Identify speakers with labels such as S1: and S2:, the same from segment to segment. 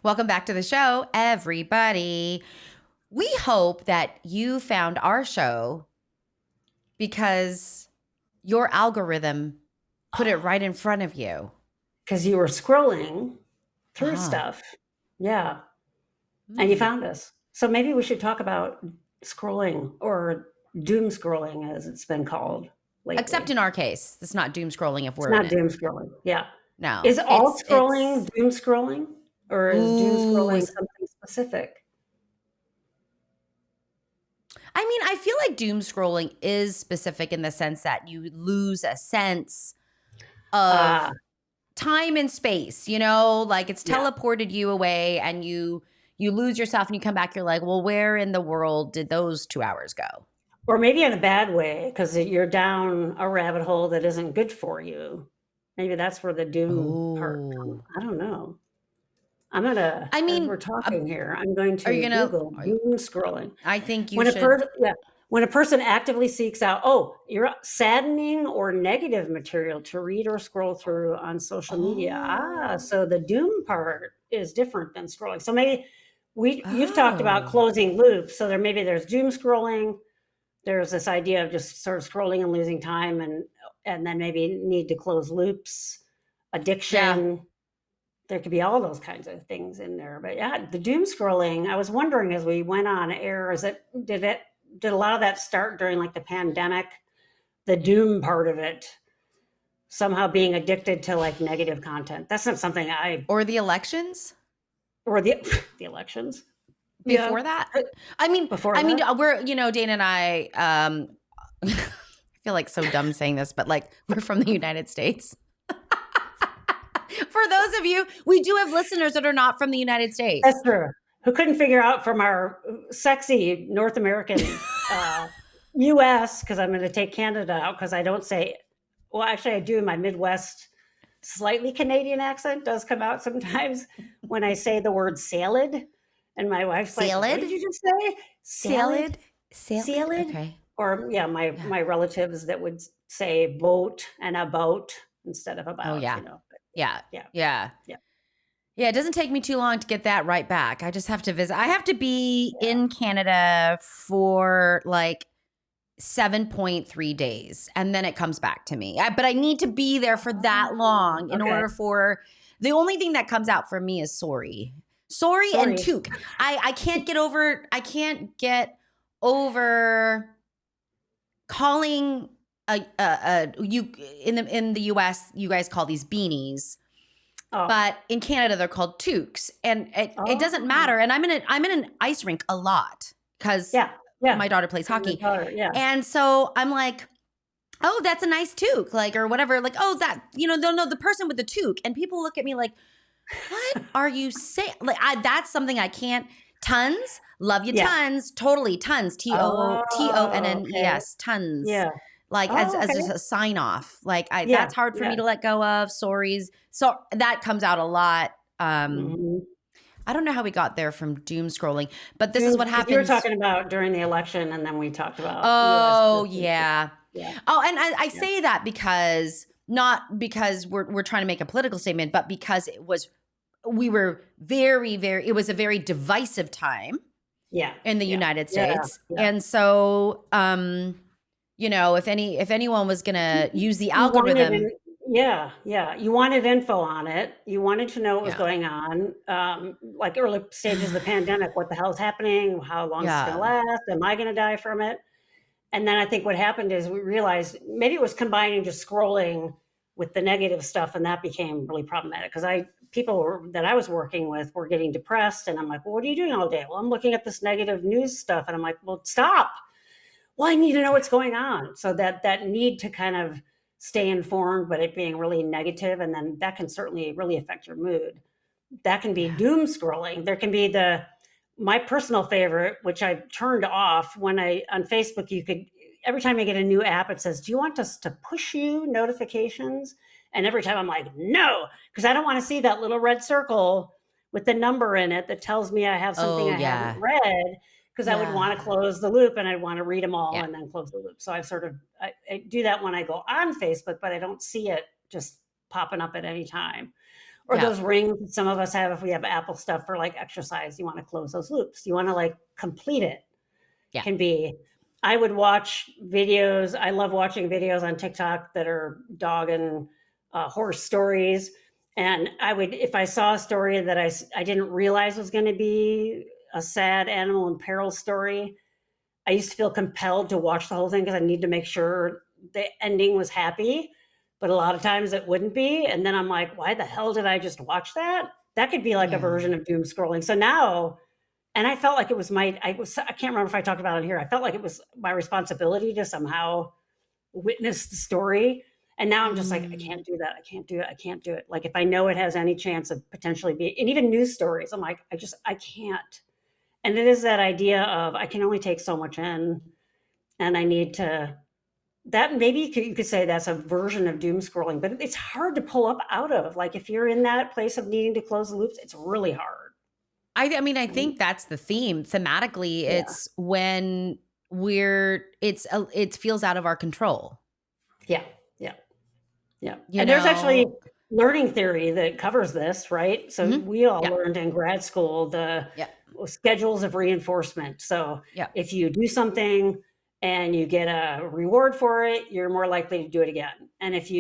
S1: Welcome back to the show, everybody. We hope that you found our show because your algorithm put it right in front of you.
S2: Because you were scrolling through stuff. Yeah. And you found us. So maybe we should talk about scrolling, or doom scrolling as it's been called lately.
S1: Except in our case, it's not doom scrolling if we're
S2: It's not
S1: in
S2: doom
S1: it.
S2: scrolling. Yeah.
S1: No.
S2: Is all scrolling doom scrolling? Or is doom scrolling something specific?
S1: I mean, I feel like doom scrolling is specific in the sense that you lose a sense of time and space, you know, like it's teleported you away and you lose yourself and you come back, you're like, well, where in the world did those 2 hours go?
S2: Or maybe in a bad way, because you're down a rabbit hole that isn't good for you. Maybe that's where the doom part comes. I don't know. I'm gonna, as we're talking here, I'm going to Google doom scrolling.
S1: I think you
S2: when
S1: should.
S2: When a person actively seeks out, you're saddening or negative material to read or scroll through on social media. So the doom part is different than scrolling. So maybe you've talked about closing loops. So there's doom scrolling. There's this idea of just sort of scrolling and losing time, and then maybe need to close loops, addiction. Yeah. There could be all those kinds of things in there. But yeah, the doom scrolling, I was wondering as we went on air, did a lot of that start during like the pandemic, the doom part of it, somehow being addicted to like negative content? That's not something
S1: or the elections?
S2: Or the elections.
S1: Before that? I mean, we're, Dana and I, I feel like so dumb saying this, but like we're from the United States. For those of you, we do have listeners that are not from the United States.
S2: That's true. Who couldn't figure out from our sexy North American U.S., because I'm going to take Canada out because I don't say, well, actually I do. My Midwest, slightly Canadian accent does come out sometimes when I say the word salad. And my wife's like, what did you just say?
S1: Salad?
S2: Okay. Or my relatives that would say boat and about instead of about.
S1: Oh, yeah.
S2: You know.
S1: Yeah, it doesn't take me too long to get that right back. I just have to visit. I have to be in Canada for like 7.3 days, and then it comes back to me. But I need to be there for that long in order for the only thing that comes out for me is sorry and toque. I can't get over calling you in the US, you guys call these beanies, but in Canada they're called toques, and it doesn't matter. And I'm in an ice rink a lot because my daughter plays hockey, and so I'm like, oh, that's a nice toque, like, or whatever, like, oh, that, they'll know the person with the toque, and people look at me like, what are you saying? Like, that's something I can't. Tons, love you, tons, totally, tons, TONNES, tons.
S2: Yeah.
S1: Like as just a sign off. Like that's hard for me to let go of. Sorries. So that comes out a lot. I don't know how we got there from doom scrolling, but this is what happens.
S2: You were talking about during the election, and then we talked about.
S1: Oh, yeah. Oh, and I say that because not because we're trying to make a political statement, but because we were very, very, it was a very divisive time. In the United States. And so, if anyone was going to use the algorithm.
S2: You wanted info on it. You wanted to know what was going on. Like early stages of the pandemic, what the hell is happening? How long is it going to last? Am I going to die from it? And then I think what happened is we realized maybe it was combining just scrolling with the negative stuff, and that became really problematic because people that I was working with were getting depressed, and I'm like, well, what are you doing all day? Well, I'm looking at this negative news stuff, and I'm like, well, stop. Well, I need to know what's going on. So that need to kind of stay informed, but it being really negative, and then that can certainly really affect your mood. That can be doom scrolling. There can be my personal favorite, which I turned off on Facebook, you could, every time I get a new app, it says, do you want us to push you notifications? And every time I'm like, no, because I don't want to see that little red circle with the number in it that tells me I have something
S1: Oh,
S2: I haven't
S1: yeah.
S2: read, because I would
S1: Yeah.
S2: want to close the loop and I'd want to read them all
S1: Yeah.
S2: and then close the loop. So I do that when I go on Facebook, but I don't see it just popping up at any time. Or
S1: Yeah.
S2: those rings that some of us have if we have Apple stuff for like exercise, you want to close those loops. You want to like complete it.
S1: Yeah.
S2: Can be. I would watch videos. I love watching videos on TikTok that are dog and horse stories. And I would, if I saw a story that I didn't realize was going to be a sad animal in peril story, I used to feel compelled to watch the whole thing because I need to make sure the ending was happy. But a lot of times it wouldn't be. And then I'm like, why the hell did I just watch that? That could be like a
S1: Yeah.
S2: version of doom scrolling. So now, and I felt like it was I can't remember if I talked about it here. I felt like it was my responsibility to somehow witness the story. And now I'm just like, I can't do that. I can't do it. I can't do it. Like if I know it has any chance of potentially being, and even news stories, I'm like, I can't. And it is that idea of I can only take so much in, and I need to, that maybe you could say that's a version of doom scrolling, but it's hard to pull up out of. Like if you're in that place of needing to close the loops, it's really hard.
S1: I mean, I think that's the theme. Thematically,
S2: Yeah.
S1: it's when it feels out of our control.
S2: Yeah. Yeah. Yeah. And there's actually learning theory that covers this, right? So we all learned in grad school the schedules of reinforcement. So if you do something and you get a reward for it, you're more likely to do it again. And if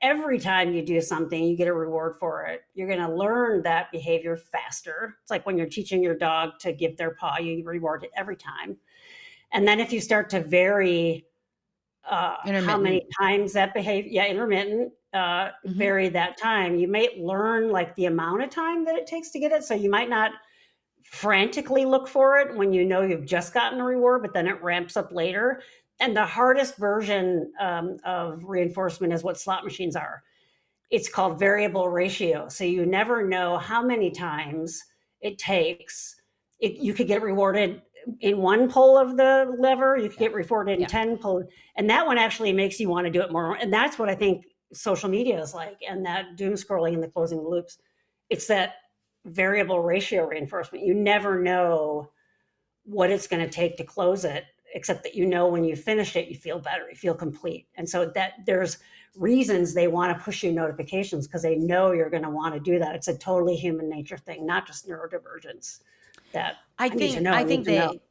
S2: every time you do something, you get a reward for it, you're going to learn that behavior faster. It's like when you're teaching your dog to give their paw, you reward it every time. And then if you start to vary how many times that behavior, intermittent, vary that time, you may learn like the amount of time that it takes to get it. So you might not frantically look for it when you know you've just gotten a reward, but then it ramps up later. And the hardest version of reinforcement is what slot machines are. It's called variable ratio. So you never know how many times it takes. You could get rewarded in one pull of the lever, you could get rewarded in 10 pull. And that one actually makes you want to do it more. And that's what I think social media is like, and that doom scrolling and the closing the loops. It's that variable ratio reinforcement. You never know what it's going to take to close it, except that you know when you finish it, you feel better, you feel complete. And so that there's reasons they want to push you notifications because they know you're going to want to do that. It's a totally human nature thing, not just neurodivergence. That
S1: I think they,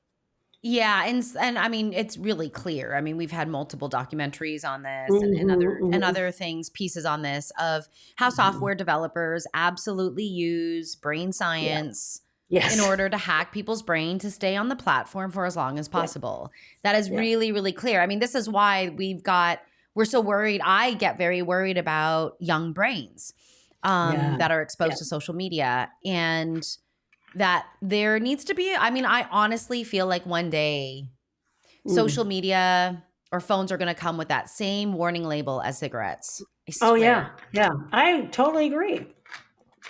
S1: yeah, and I mean it's really clear. I mean we've had multiple documentaries on this and other things, pieces on this of how software developers absolutely use brain science in order to hack people's brain to stay on the platform for as long as possible. That is really, really clear. I mean, this is why we're so worried. I get very worried about young brains that are exposed to social media, and that there needs to be, I mean, I honestly feel like one day social media or phones are going to come with that same warning label as cigarettes.
S2: Oh, yeah. Yeah. I totally agree.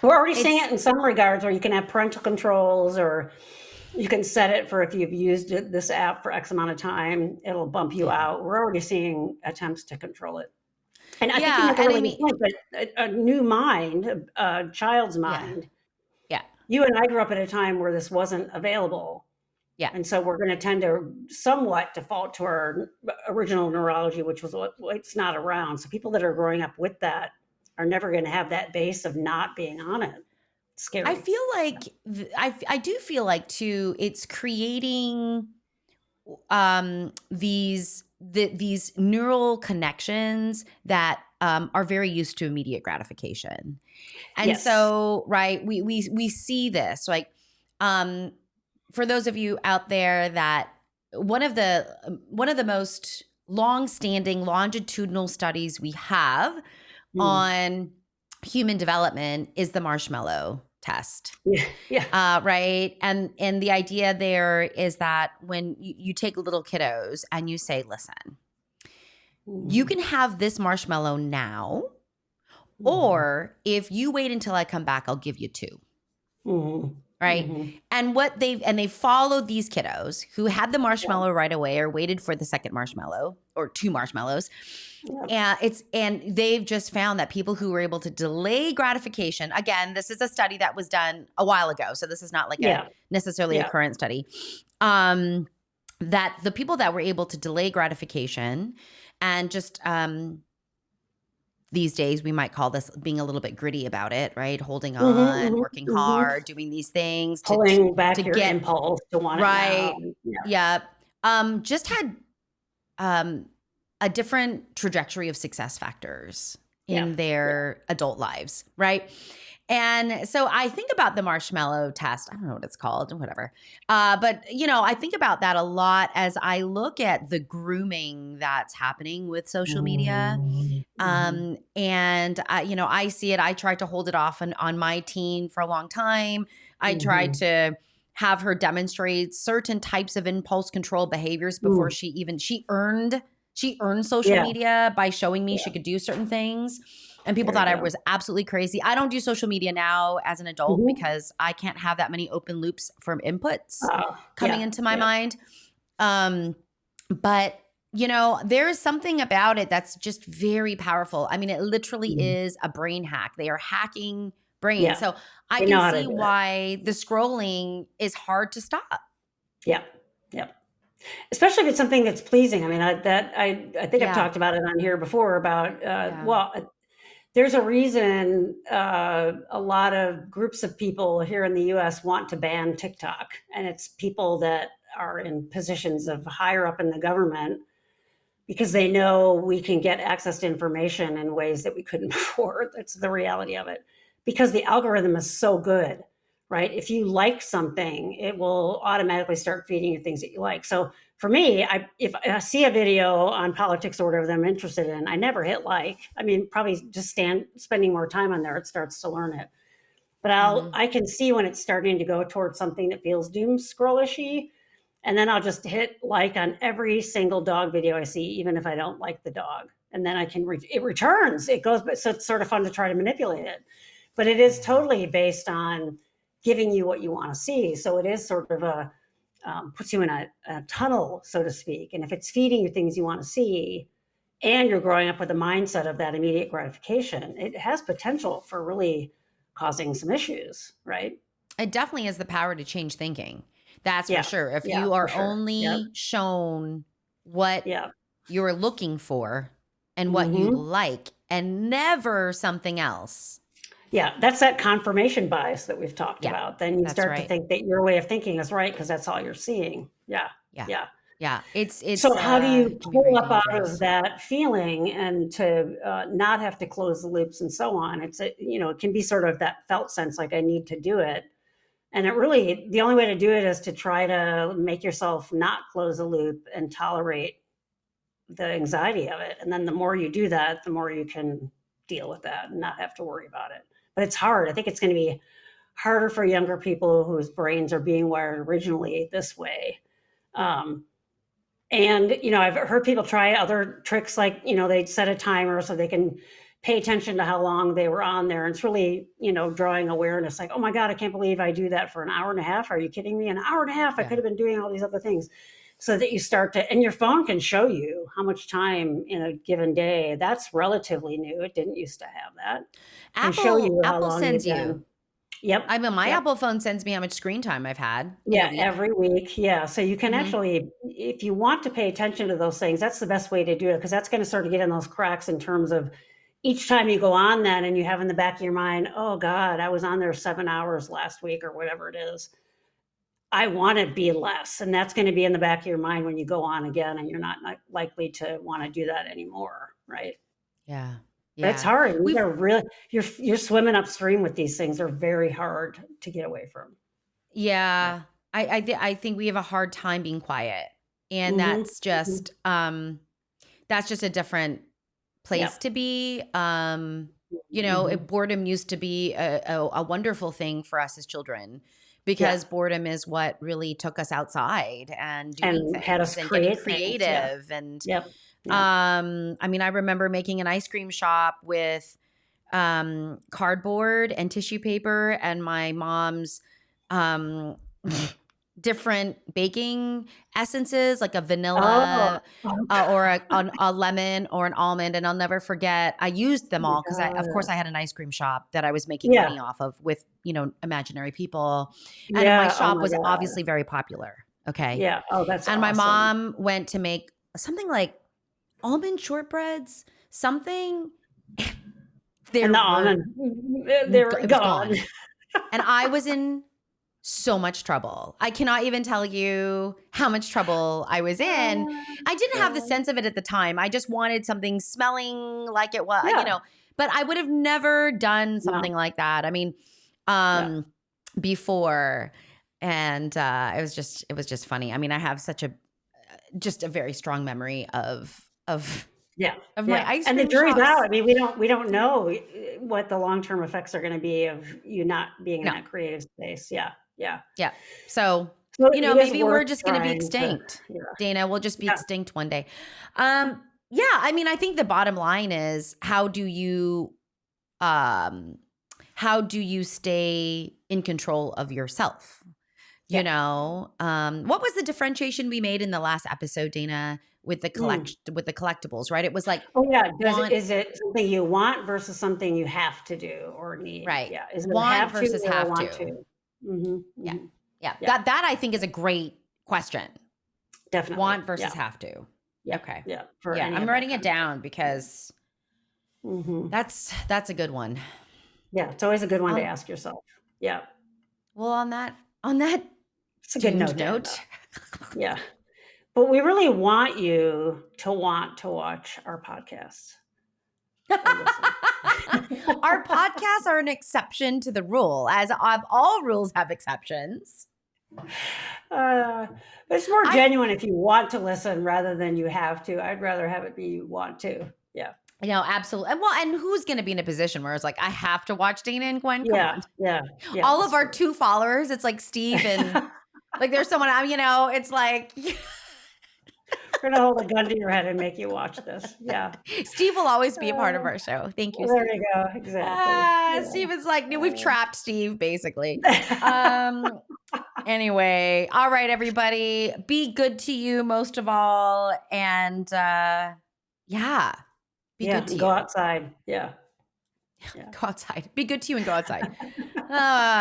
S2: We're already seeing it in some regards where you can have parental controls, or you can set it for if you've used this app for X amount of time, it'll bump you out. We're already seeing attempts to control it. And I think you make a really good point, but a new mind, a child's mind.
S1: Yeah.
S2: You and I grew up at a time where this wasn't available.
S1: Yeah.
S2: And so we're going to tend to somewhat default to our original neurology, which was it's not around. So people that are growing up with that are never going to have that base of not being on it. It's scary.
S1: I feel like I do feel like too, it's creating these neural connections that are very used to immediate gratification. And so, right, we see this like for those of you out there that one of the most long-standing longitudinal studies we have on human development is the marshmallow test. Right. And the idea there is that when you take little kiddos and you say, listen, you can have this marshmallow now, or if you wait until I come back, I'll give you two. right? And they followed these kiddos who had the marshmallow right away or waited for the second marshmallow or 2 marshmallows. And they've just found that people who were able to delay gratification, again, this is a study that was done a while ago, so this is not like necessarily a current study, that the people that were able to delay gratification and just these days we might call this being a little bit gritty about it, right? Holding on, working hard, doing these things
S2: pulling back
S1: to
S2: your
S1: get
S2: impulse to want
S1: right.
S2: it now.
S1: Just had a different trajectory of success factors in their adult lives, right? And so I think about the marshmallow test. I don't know what it's called, whatever. But, I think about that a lot as I look at the grooming that's happening with social media. And, I see it. I tried to hold it off on my teen for a long time. I tried to have her demonstrate certain types of impulse control behaviors before she earned social media by showing me she could do certain things. And people thought I was absolutely crazy. I don't do social media now as an adult because I can't have that many open loops from inputs coming into my mind. But, there is something about it that's just very powerful. I mean, it literally is a brain hack. They are hacking brains. So I can see why the scrolling is hard to stop.
S2: Yeah. Especially if it's something that's pleasing. I mean, I think I've talked about it on here before about, there's a reason a lot of groups of people here in the US want to ban TikTok. And it's people that are in positions of higher up in the government because they know we can get access to information in ways that we couldn't before. That's the reality of it. Because the algorithm is so good, right? If you like something, it will automatically start feeding you things that you like. So for me, if I see a video on politics or whatever that I'm interested in, I never hit like. I mean, probably just spending more time on there, it starts to learn it. But I can see when it's starting to go towards something that feels doom scrollishy. And then I'll just hit like on every single dog video I see, even if I don't like the dog. And then I can, it returns, it goes, but so it's sort of fun to try to manipulate it. But it is totally based on giving you what you want to see. So it is sort of puts you in a tunnel, so to speak. And if it's feeding you things you want to see, and you're growing up with the mindset of that immediate gratification, it has potential for really causing some issues, right?
S1: It definitely has the power to change thinking. That's for sure. If you are only shown what you're looking for and what you like and never something else.
S2: Yeah, that's that confirmation bias that we've talked about. Then you start to think that your way of thinking is right because that's all you're seeing. Yeah.
S1: It's
S2: so how do you pull up out of that feeling and to not have to close the loops and so on? It's it can be sort of that felt sense like I need to do it. And it really, the only way to do it is to try to make yourself not close a loop and tolerate the anxiety of it. And then the more you do that, the more you can deal with that and not have to worry about it. But it's hard. I think it's going to be harder for younger people whose brains are being wired originally this way. And, I've heard people try other tricks like, they set a timer so they can pay attention to how long they were on there. And it's really, drawing awareness like, oh my God, I can't believe I do that for an hour and a half. Are you kidding me? An hour and a half, I could have been doing all these other things. So that you start to, and your phone can show you how much time in a given day. That's relatively new. It didn't used to have that.
S1: Apple sends you.
S2: Yep.
S1: I mean, my Apple phone sends me how much screen time I've had.
S2: Every week. Yeah. So you can actually, if you want to pay attention to those things, that's the best way to do it because that's going to sort of get in those cracks in terms of each time you go on that and you have in the back of your mind, oh God, I was on there 7 hours last week or whatever it is. I want to be less. And that's going to be in the back of your mind when you go on again and you're not likely to want to do that anymore. Right.
S1: Yeah.
S2: But it's hard. They're really, you're swimming upstream with these things. They're very hard to get away from.
S1: Yeah. I think we have a hard time being quiet. And that's just a different place to be. Boredom used to be a wonderful thing for us as children because boredom is what really took us outside and doing things
S2: had us
S1: and
S2: getting
S1: creative. I mean, I remember making an ice cream shop with cardboard and tissue paper and my mom's different baking essences, like a vanilla
S2: Oh,
S1: or a lemon or an almond. And I'll never forget, I used them all because of course I had an ice cream shop that I was making
S2: Yeah.
S1: money off of with, imaginary people. And my
S2: Yeah. Oh
S1: shop
S2: my
S1: was
S2: God.
S1: obviously very popular. Okay.
S2: Yeah. Oh, that's
S1: And my
S2: awesome.
S1: mom went to make something like almond shortbreads, something.
S2: And the almond, they were
S1: It was gone. And I was in so much trouble. I cannot even tell you how much trouble I was in. I didn't have the sense of it at the time. I just wanted something smelling like it was,
S2: Yeah.
S1: but I would have never done something
S2: No.
S1: like that. I mean, before, and it was just funny. I mean, I have just a very strong memory of
S2: Yeah.
S1: my ice
S2: And
S1: cream
S2: the jury's
S1: shops.
S2: out. I mean, we don't know what the long-term effects are going to be of you not being in
S1: No.
S2: that creative space. Yeah. Yeah.
S1: Yeah. So,
S2: it is
S1: maybe we're
S2: worth
S1: just going to be
S2: trying to,
S1: extinct.
S2: yeah.
S1: Dana, we'll just be
S2: Yeah.
S1: extinct one day. Yeah, I mean, I think the bottom line is how do you stay in control of yourself?
S2: Yeah.
S1: What was the differentiation we made in the last episode, Dana, with the collectibles, right? It was like,
S2: Oh yeah. Is it something you want versus something you have to do or need?
S1: right.
S2: Yeah. Is it a
S1: Want
S2: have to
S1: versus
S2: or a
S1: have
S2: want
S1: to.
S2: to? Mm-hmm.
S1: Yeah.
S2: Mm-hmm.
S1: Yeah.
S2: Yeah.
S1: That I think is a great question.
S2: Definitely.
S1: Want versus have to.
S2: Yeah.
S1: Okay.
S2: Yeah.
S1: I'm writing it down because that's a good one.
S2: Yeah. It's always a good one to ask yourself. Yeah.
S1: Well, on that
S2: It's a good note. Yeah. But we really want you to want to watch our podcasts.
S1: Our podcasts are an exception to the rule, as all rules have exceptions.
S2: It's more genuine if you want to listen rather than you have to. I'd rather have it be you want to. Yeah.
S1: Absolutely. Well, and who's going to be in a position where it's like, I have to watch Dana and Gwen? Come on.
S2: Yeah.
S1: All of our 2 followers, it's like Steve and like there's someone, it's like.
S2: We're going to hold a gun to your head and make you watch this. Yeah.
S1: Steve will always be a part of our show. Thank you,
S2: There
S1: Steve.
S2: you go. Exactly.
S1: Steve is like, we've trapped Steve, basically. Anyway, all right, everybody. Be good to you most of all. And be good to you.
S2: Go outside. Yeah.
S1: Go outside. Be good to you and go outside.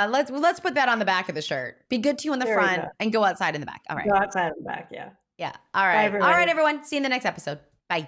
S1: Let's put that on the back of the shirt. Be good to you in the front and go outside in the back. All right.
S2: Go outside in the back. Yeah.
S1: Yeah. All right.
S2: Bye,
S1: all right, everyone. See you in the next episode. Bye.